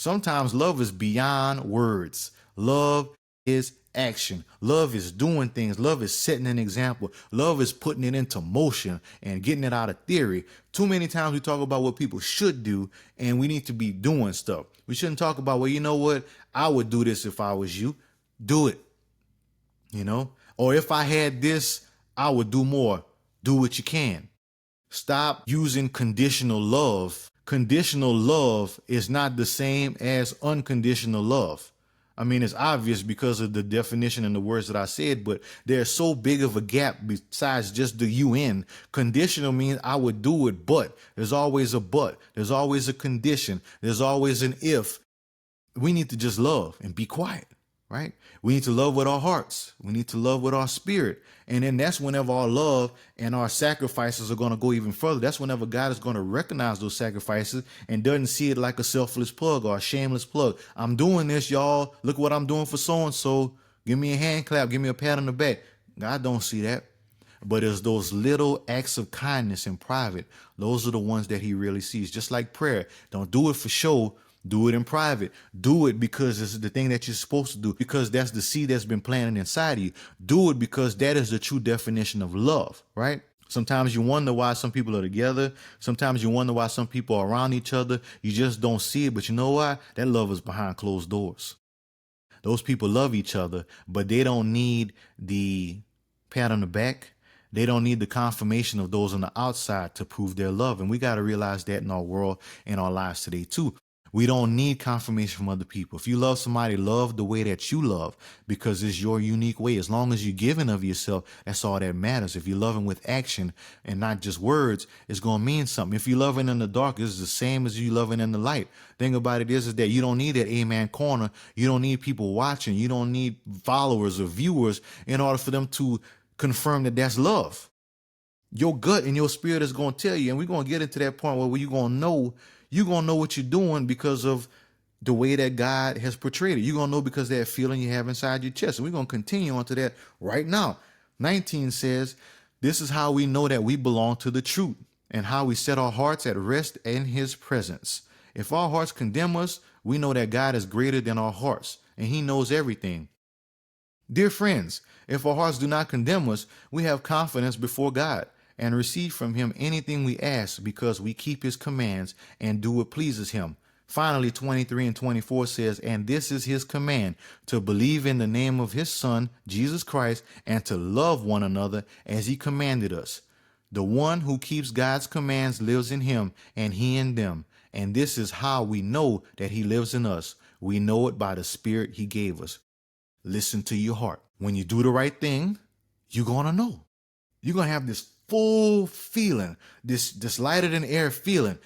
Sometimes love is beyond words. Love is action. Love is doing things. Love is setting an example. Love is putting it into motion and getting it out of theory. Too many times we talk about what people should do, and we need to be doing stuff. We shouldn't talk about, well, you know what? I would do this if I was you. Do it. Or if I had this, I would do more. Do what you can. Stop using conditional love. Conditional love is not the same as unconditional love. I mean, it's obvious because of the definition and the words that I said, but there's so big of a gap besides just the UN. Conditional means I would do it, but there's always a but. There's always a condition. There's always an if. We need to just love and be quiet, right? We need to love with our hearts. We need to love with our spirit. And then that's whenever our love and our sacrifices are going to go even further. That's whenever God is going to recognize those sacrifices and doesn't see it like a selfless plug or a shameless plug. I'm doing this, y'all. Look what I'm doing for so-and-so. Give me a hand clap. Give me a pat on the back. God don't see that. But it's those little acts of kindness in private. Those are the ones that he really sees. Just like prayer. Don't do it for show. Do it in private. Do it because it's the thing that you're supposed to do, because that's the seed that's been planted inside of you. Do it because that is the true definition of love, right? Sometimes you wonder why some people are together. Sometimes you wonder why some people are around each other. You just don't see it. But you know why? That love is behind closed doors. Those people love each other, but they don't need the pat on the back. They don't need the confirmation of those on the outside to prove their love. And we got to realize that in our world, in our lives today too. We don't need confirmation from other people. If you love somebody, love the way that you love, because it's your unique way. As long as you're giving of yourself, that's all that matters. If you're loving with action and not just words, it's going to mean something. If you're loving in the dark, it's the same as you loving in the light. Thing about it is that you don't need that amen corner. You don't need people watching. You don't need followers or viewers in order for them to confirm that that's love. Your gut and your spirit is going to tell you, and we're going to get into that point where you're going to know what you're doing because of the way that God has portrayed it. You're going to know because of that feeling you have inside your chest. And we're going to continue on to that right now. 19 says, this is how we know that we belong to the truth and how we set our hearts at rest in his presence. If our hearts condemn us, we know that God is greater than our hearts and he knows everything. Dear friends, if our hearts do not condemn us, we have confidence before God and receive from him anything we ask because we keep his commands and do what pleases him. Finally, 23 and 24 says, and this is his command, to believe in the name of his son, Jesus Christ, and to love one another as he commanded us. The one who keeps God's commands lives in him and he in them. And this is how we know that he lives in us. We know it by the spirit he gave us. Listen to your heart. When you do the right thing, you're going to know. You're going to have this full feeling, this lighter than air feeling